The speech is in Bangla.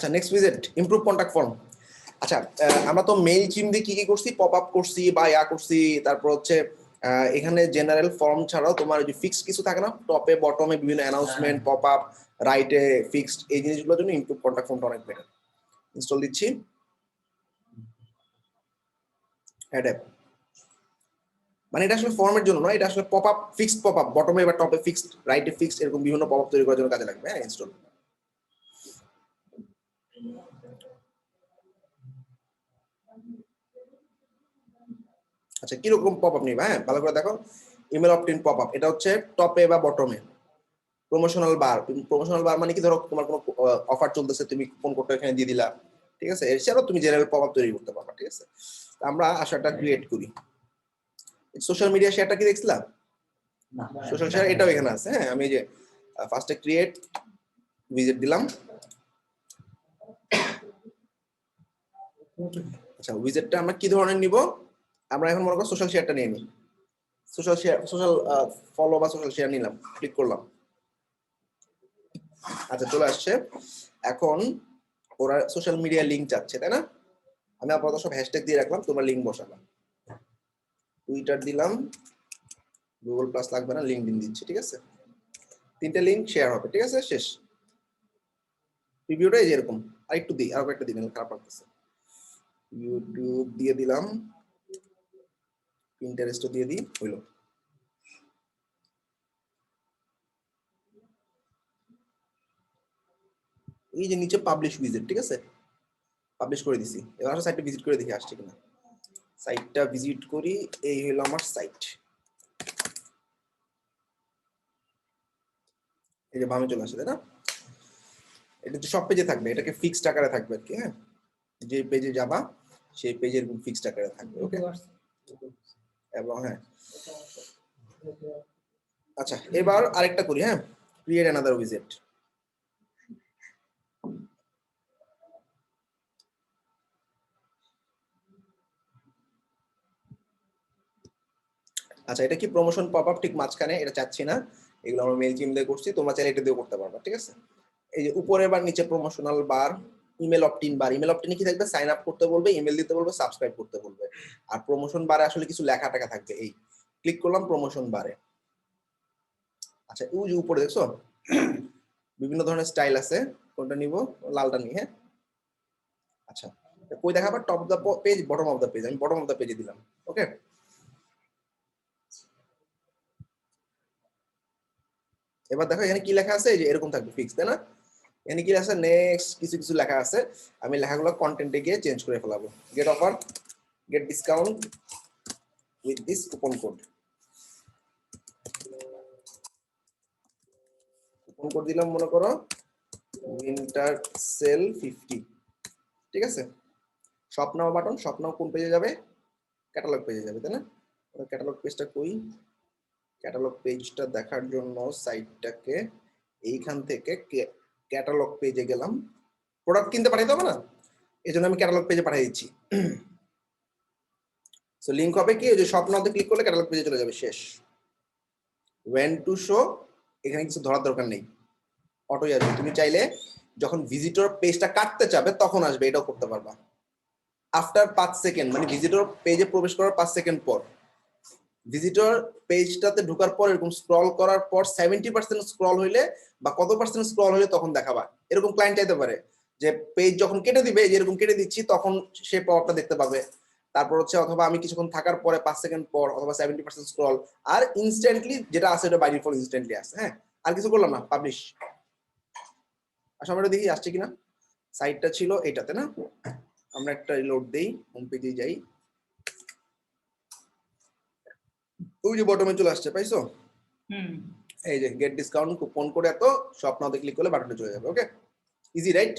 আচ্ছা নেক্সট উইজেট ইমপ্রুভ কন্টাক্ট ফর্ম। আচ্ছা আমরা তো মেইল চিম দিয়ে কি করছি, পপ আপ করছি বা করছি, তারপর হচ্ছে এখানে জেনারেল ফর্ম ছাড়াও তোমার যে ফিক্সড কিছু থাকে না, টপে বটমে বিভিন্ন অ্যানাউন্সমেন্ট, পপ আপ, রাইটে ফিক্সড, এই জিনিসগুলোর জন্য ইমপ্রুভ কন্টাক্ট ফর্মটা অনেক বেটার। ইনস্টল দিচ্ছি, অ্যাড অ্যাপ। মানে এটা আসলে ফর্মের জন্য নয়, এটা আসলে pop up, fixed pop up, বটমে বা টপে ফিক্সড, রাইটে ফিক্সড, এরকম বিভিন্ন পপ আপ তৈরি করার জন্য কাজে লাগবে। হ্যাঁ ইনস্টল। আচ্ছা কিরকম পপ আপ নিবা, হ্যাঁ ভালো করে দেখো। ইমেল অপটিন পপ আপ, এটা হচ্ছে টপে বা বটমে। প্রমোশনাল বার, প্রমোশনাল বার মানে কি, ধরো তোমার কোনো অফার চলতেছে, তুমি কোন কোডটা এখানে দিয়ে দিলা, ঠিক আছে, এছাড়াও তুমি জেনারেল পপ আপ তৈরি করতে পারবা। ঠিক আছে, আমরা আশাটা ক্রিয়েট করি। সোশ্যাল মিডিয়া শেয়ারটা কি দেখছিলাম, সোশ্যাল শেয়ার এটাও এখানে আছে। হ্যাঁ আমি যে ফার্স্টে ক্রিয়েট উইজেট দিলাম। আচ্ছা উইজেটটা আমরা কি ধরনের নিব, আমরা এখন মনে করো সোশ্যাল শেয়ারটা নিয়ে নিই। সোশ্যাল শেয়ার, সোশ্যাল ফলো বা সোশ্যাল শেয়ার নিলাম, ক্লিক করলাম। আচ্ছা চলে আসছে। এখন ওরা সোশ্যাল মিডিয়া লিংক চাচ্ছে, তাই না? আমি আপাতত সব হ্যাশট্যাগ দিয়ে রাখলাম, তোমরা লিংক বসাবা। টুইটার দিলাম, গুগল প্লাস লাগবে না, লিঙ্কডইন দিচ্ছি। ঠিক আছে, তিনটা লিংক শেয়ার হবে। ঠিক আছে, শেষ। রিভিউটা এই যে এরকম। আরেকটু দিই, আরো একটা দিবেন, খারাপ লাগতেছে। ইউটিউব দিয়ে দিলাম, পিন্টারেস্টও দিয়ে দিই, হইলো। এই যে নিচে পাবলিশ উইজেট, ঠিক আছে, পাবলিশ করে দিছি। এবার আসলে সাইটটা ভিজিট করে দেখি আসছে কিনা। সাইটটা ভিজিট করি, এই হলো আমার সাইট। এই যে বামে চলে আসে, তাই না? এটা তো সব পেজে থাকবে, এটাকে ফিক্সড আকারে থাকবে আর কি। হ্যাঁ যে পেজে যাবা সেই পেজের ফিক্সড আকারে থাকবে। ওকে, এবং হ্যাঁ আচ্ছা এবার আরেকটা করি। হ্যাঁ ক্রিয়েট অ্যানাদার উইজেট। আচ্ছা এটা কি প্রমোশন পপ আপ, ঠিক মাঝখানে, এটা চাচ্ছি না। এগুলো আমরা মেল চিম দিয়ে করছি, তোমরা চাইলে এটা দিয়েও করতে পারবা। ঠিক আছে, এই যে উপরে বা নিচে প্রমোশনাল বার, ইমেল অপটিন বার। ইমেল অপটিনে কি থাকবে, সাইন আপ করতে বলবে, ইমেল দিতে বলবে, সাবস্ক্রাইব করতে বলবে। আর প্রমোশন বারে আসলে কিছু লেখা টাকা থাকবে। এই ক্লিক করলাম প্রমোশন বারে। আচ্ছা ওই যে উপরে দেখছো বিভিন্ন ধরনের স্টাইল আছে, কোনটা নিব, লালটা নিই। হ্যাঁ আচ্ছা কই দেখাবা, top of the page, bottom of the page, আমি বটম অফ দ্য পেজে দিলাম। ওকে, এবার দেখো এখানে কি লেখা আছে, এই যে এরকম থাকবে ফিক্স, তাই না? এখানে কি আছে, নেক্সট কিছু কিছু লেখা আছে, আমি লেখাগুলো কন্টেন্টে গিয়ে চেঞ্জ করে ফেলাবো। Get offer, get discount with this coupon code. Coupon code দিলাম, মনে করো উইন্টার সেল 50। ঠিক আছে, shop now button, shop now কোন পেজে যাবে, ক্যাটালগ পেজে যাবে, তাই না? ক্যাটালগ পেজটা কই, ক্যাটালগ পেজটা দেখার জন্য সাইটটাকে এইখান থেকে ক্যাটালগ পেজে গেলাম। প্রোডাক্ট কিনতে পাঠাইতে হবে না, এই জন্য আমি ক্যাটালগ পেজে পাঠিয়ে দিচ্ছি। সো লিংক হবে কি, যে শপ নাওতে ক্লিক করলে ক্যাটালগ পেজে চলে যাবে, শেষ। ওয়েন টু শো, এখানে কিছু ধরার দরকার নেই, অটোই আসবে। তুমি চাইলে যখন ভিজিটর পেজটা কাটতে চাবে তখন আসবে, এটাও করতে পারবা। আফটার 5 সেকেন্ড, মানে ভিজিটর পেজে প্রবেশ করার 5 সেকেন্ড পর, ভিজিটর পেজটাতে ঢোকার পর এরকম স্ক্রল করার পর 70% স্ক্রল হইলে বা কত পার্সেন্ট স্ক্রল হইলে তখন দেখাবা। এরকম ক্লায়েন্ট চাইতে পারে যে পেজ যখন কেটে দিবে, যেরকম কেটে দিচ্ছি, তখন সে পাওয়ারটা দেখতে পাবে। তারপর হচ্ছে অথবা আমি কিছুক্ষণ থাকার পরে 5 সেকেন্ড পর, অথবা 70% স্ক্রল, আর ইনস্ট্যান্টলি যেটা আছে এটা বাই ডিফল্ট ইনস্ট্যান্টলি আছে। হ্যাঁ আর কিছু করলাম না, পাবলিশ। আসলে আমরা দেখি আসছে কিনা। সাইটটা ছিল এটাতে না, আমরা একটা রিলোড দেই, হোম পেজে যাই, ওই যে বটমে চলে আসছে, পাইছো? এই যে গেট ডিসকাউন্ট কুপন কোড, এত শপ নাও ক্লিক করলে বাটনে চলে যাবে। ওকে, ইজি রাইট?